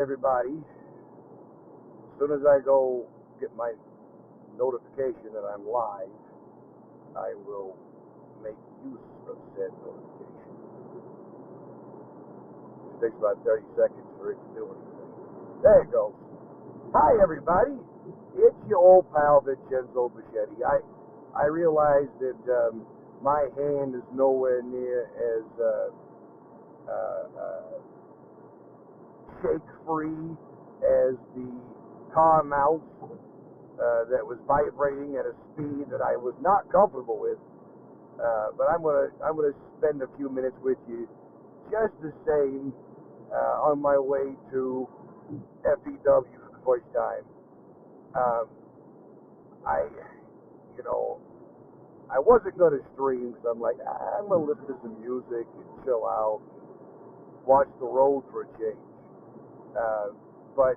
Everybody, as soon as I go get my notification that I'm live, I will make use of said notification. It takes about 30 seconds for it to do anything. There it goes. Hi, everybody. It's your old pal, Mr.VIPofButchery. I realize that my hand is nowhere near as shake-free as the car mouse that was vibrating at a speed that I was not comfortable with. But I'm gonna spend a few minutes with you, just the same, on my way to FEW for the first time. I, you know, I wasn't gonna stream because I'm like, I'm gonna listen to some music and chill out, and watch the road for a change. But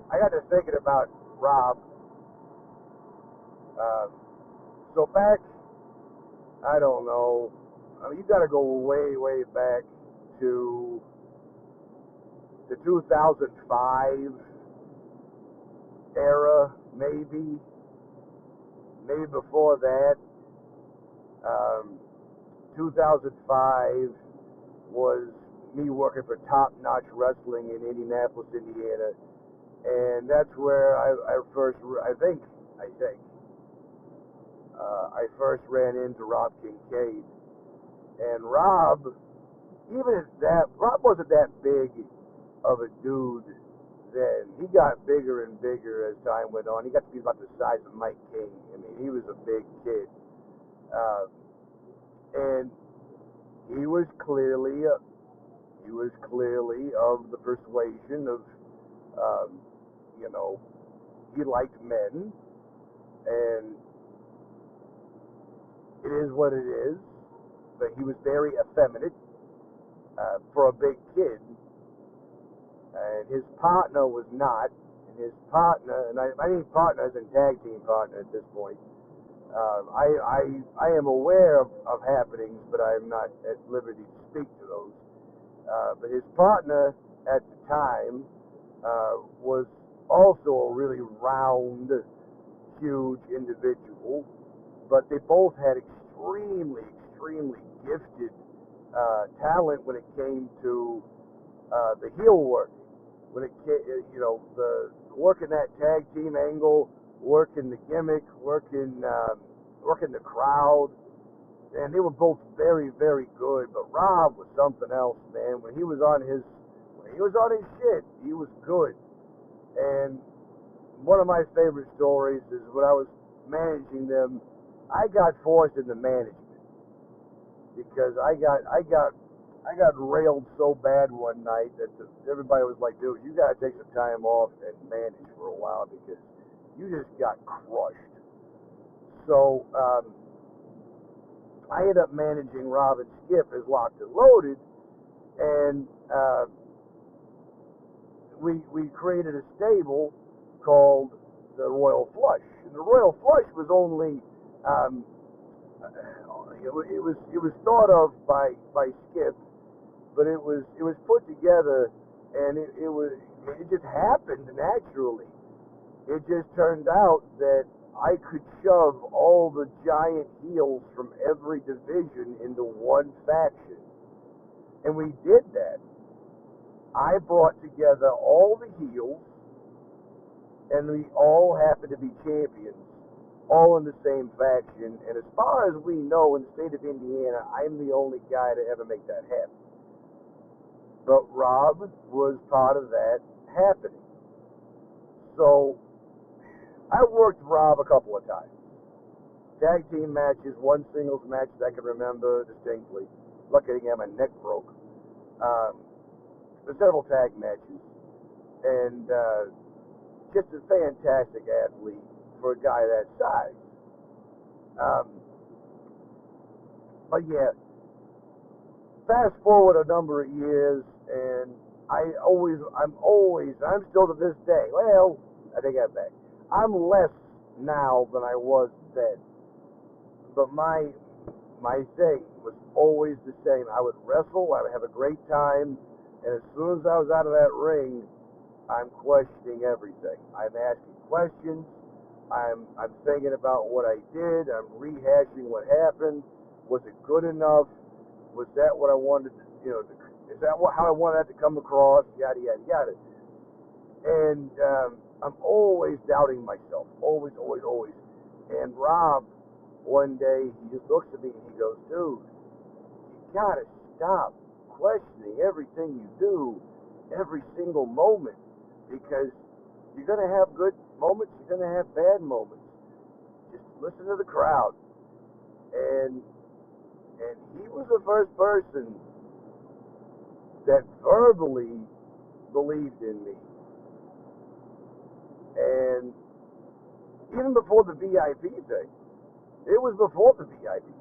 I got to thinking about Rob. So back, I don't know. I mean, you got to go way, way back to the 2005 era, maybe before that. 2005 was me working for Top Notch Wrestling in Indianapolis, Indiana, and that's where I first, I think, I first ran into Rob Kincaid. And Rob, Rob wasn't that big of a dude then. He got bigger and bigger as time went on. He got to be about the size of Mike King. I mean, he was a big kid. And he was clearly of the persuasion of, he liked men, and it is what it is. But he was very effeminate for a big kid, and his partner was not. And his partner, and I mean partner as in tag team partner at this point. I am aware of happenings, but I'm not at liberty to speak to those. But his partner at the time was also a really round, huge individual, but they both had extremely gifted talent when it came to the heel work. When it came, the working that tag team angle, working the gimmick, working the crowd, and they were both very good. But Rob was something else, man. When he was on his shit, he was good. And one of my favorite stories is when I was managing them, I got forced into management because I got railed so bad one night that everybody was like, dude, you got to take some time off and manage for a while because you just got crushed. So I ended up managing Rob and Skip as Locked and Loaded, and we created a stable called the Royal Flush. And the Royal Flush was only it was thought of by Skip, but it was put together, and it just happened naturally. It just turned out that I could shove all the giant heels from every division into one faction, and we did that. I brought together all the heels, and we all happened to be champions, all in the same faction. And as far as we know, in the state of Indiana, I'm the only guy to ever make that happen. But Rob was part of that happening. So I worked Rob a couple of times. Tag team matches, one singles match that I can remember distinctly. Lucky I didn't have my neck broke. Several tag matches, and just a fantastic athlete for a guy that size. But yeah, fast forward a number of years, and I'm still to this day. Well, I take that back. I'm less now than I was then, but my thing was always the same. I would wrestle, I would have a great time, And as soon as I was out of that ring, I'm questioning everything. I'm asking questions. I'm thinking about what I did. I'm rehashing what happened. Was it good enough? Was that what I wanted to, is that how I wanted that to come across? Yada, yada, yada. And I'm always doubting myself. Always, always, always. And Rob, one day, he just looks at me and he goes, dude, you gotta stop questioning everything you do, every single moment, because you're gonna have good moments, you're gonna have bad moments. Just listen to the crowd. And he was the first person that verbally believed in me. And even before the VIP thing, it was before the VIP thing.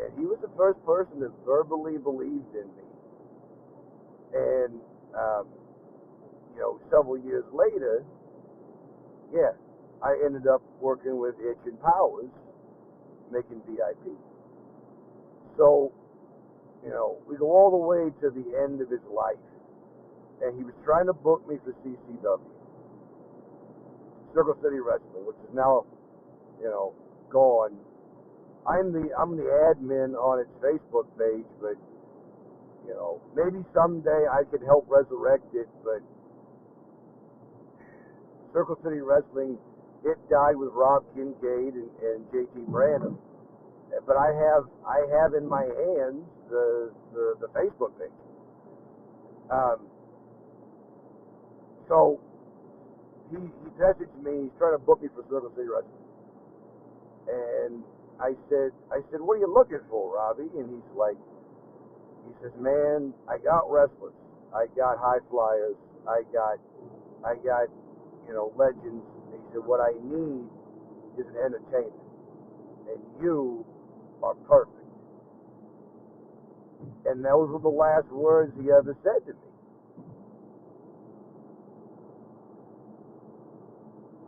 And he was the first person that verbally believed in me. And, several years later, yeah, I ended up working with Itch and Powers, making VIP. So, we go all the way to the end of his life. And he was trying to book me for CCW, Circle City Wrestling, which is now, gone. I'm the admin on its Facebook page, but maybe someday I could help resurrect it. But Circle City Wrestling, it died with Rob Kincaid and JT Branham. But I have in my hands the Facebook page. So he messaged me. He's trying to book me for Circle City Wrestling, and I said, what are you looking for, Robbie? And he says, man, I got wrestlers, I got high flyers, I got legends. And he said, what I need is an entertainment, and you are perfect. And those were the last words he ever said to me.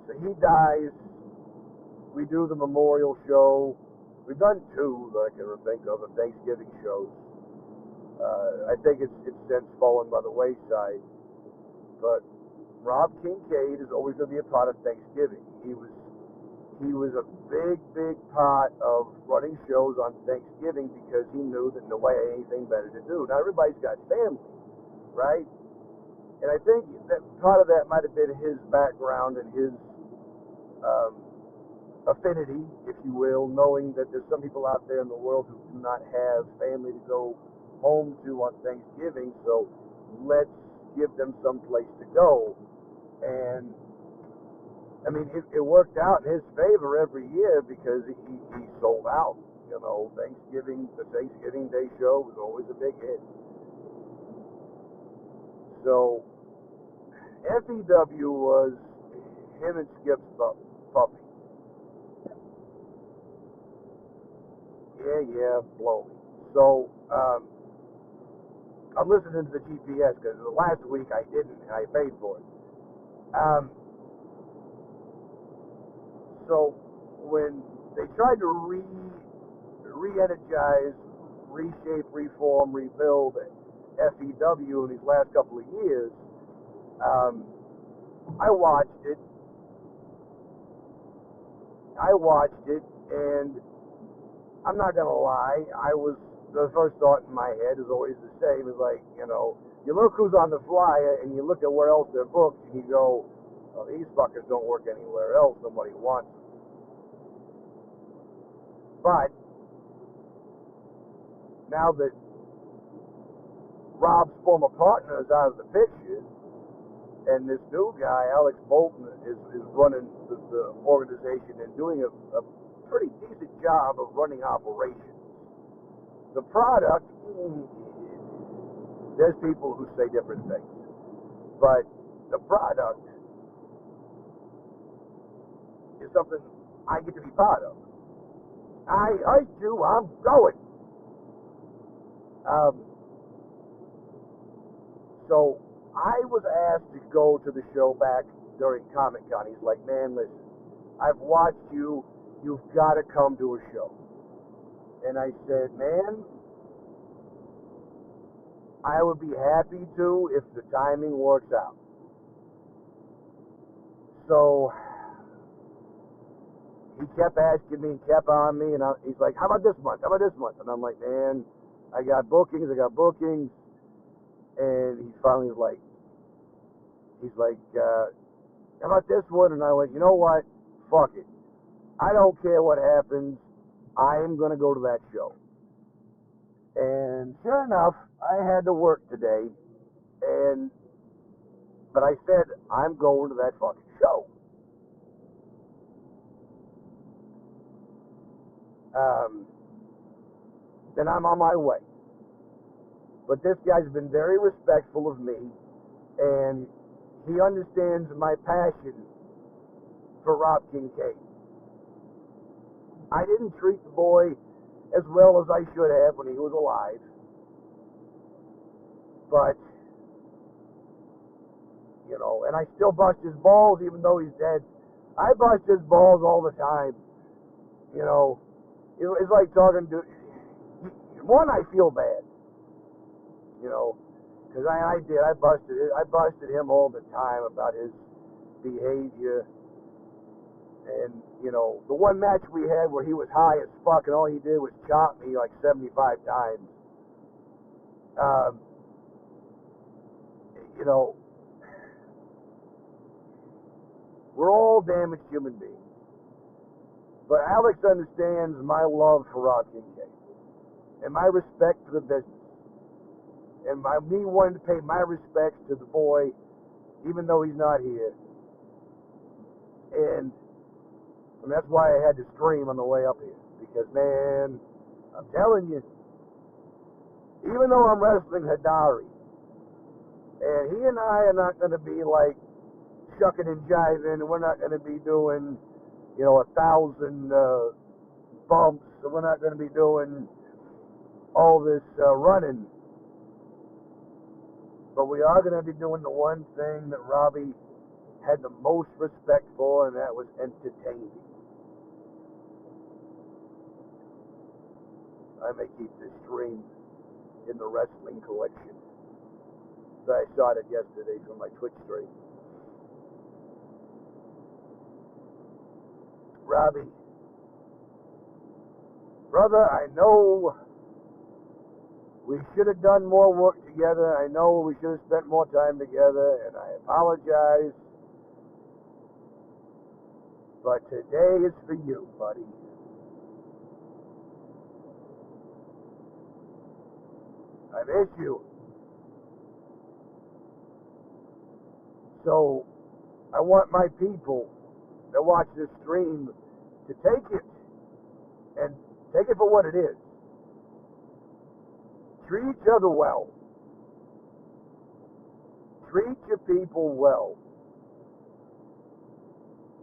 So he dies. We do the memorial show. We've done two that I can think of Thanksgiving shows. I think it's since fallen by the wayside. But Rob Kincaid is always going to be a part of Thanksgiving. He was a big part of running shows on Thanksgiving because he knew that nobody had anything better to do. Now everybody's got family, right? And I think that part of that might have been his background and his affinity, if you will, knowing that there's some people out there in the world who do not have family to go home to on Thanksgiving, so let's give them some place to go. And I mean, it worked out in his favor every year because he sold out. The Thanksgiving Day show was always a big hit. So FEW was him and Skip's puppy. Yeah, blow me. So I'm listening to the GPS because the last week I didn't, and I paid for it. So when they tried to re-energize, reshape, reform, rebuild FEW in these last couple of years, I watched it, and I'm not gonna lie, the first thought in my head is always the same. It's like, you look who's on the flyer, and you look at where else they're booked, and you go, well, these fuckers don't work anywhere else. Nobody wants them. But now that Rob's former partner is out of the picture, and this new guy, Alex Bolton, is running the organization and doing a pretty decent job of running operations. The product, there's people who say different things, but the product is something I get to be part of. I do. I'm going. So I was asked to go to the show back during Comic-Con. He's like, man, listen, I've watched you. You've got to come to a show. And I said, man, I would be happy to if the timing works out. So he kept asking me, kept on me, and he's like, how about this month? How about this month? And I'm like, man, I got bookings. And he finally was like, how about this one? And I went, you know what? Fuck it. I don't care what happens. I am going to go to that show. And sure enough, I had to work today. But I said, I'm going to that fucking show. Then I'm on my way. But this guy's been very respectful of me, and he understands my passion for Rob Kincaid. I didn't treat the boy as well as I should have when he was alive, but, you know, and I still bust his balls even though he's dead. I bust his balls all the time, you know. It's like talking to, one, I feel bad, you know, because I busted him all the time about his behavior. And, you know, the one match we had where he was high as fuck and all he did was chop me like 75 times. You know, we're all damaged human beings. But Alex understands my love for Rob Kincaid and my respect for the business. And me wanting to pay my respects to the boy, even though he's not here. And that's why I had to scream on the way up here. Because, man, I'm telling you, even though I'm wrestling Hidari, and he and I are not going to be like shucking and jiving, and we're not going to be doing, you know, 1,000 bumps, and we're not going to be doing all this running. But we are going to be doing the one thing that Robbie had the most respect for, and that was entertaining. I may keep this stream in the wrestling collection. So I shot it yesterday from my Twitch stream. Robbie, brother, I know we should have done more work together. I know we should have spent more time together, and I apologize. But today is for you, buddy. I miss you. So I want my people that watch this stream to take it and take it for what it is. Treat each other well. Treat your people well.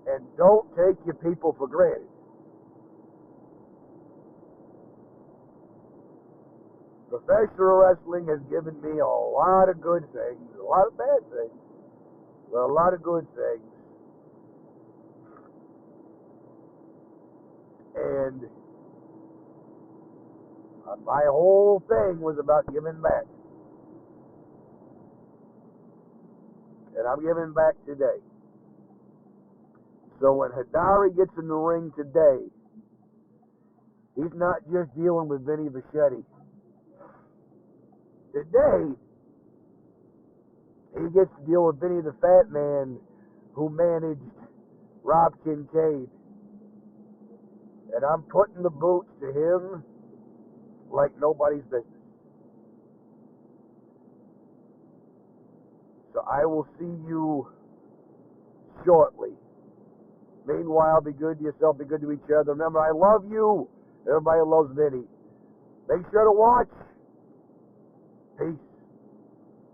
And don't take your people for granted. Professional wrestling has given me a lot of good things, a lot of bad things, but a lot of good things. And my whole thing was about giving back. And I'm giving back today. So when Hidari gets in the ring today, he's not just dealing with Vinny Bichetti. Today, he gets to deal with Vinny the Fat Man, who managed Rob Kincaid. And I'm putting the boots to him like nobody's business. So I will see you shortly. Meanwhile, be good to yourself, be good to each other. Remember, I love you. Everybody loves Vinny. Make sure to watch. Peace.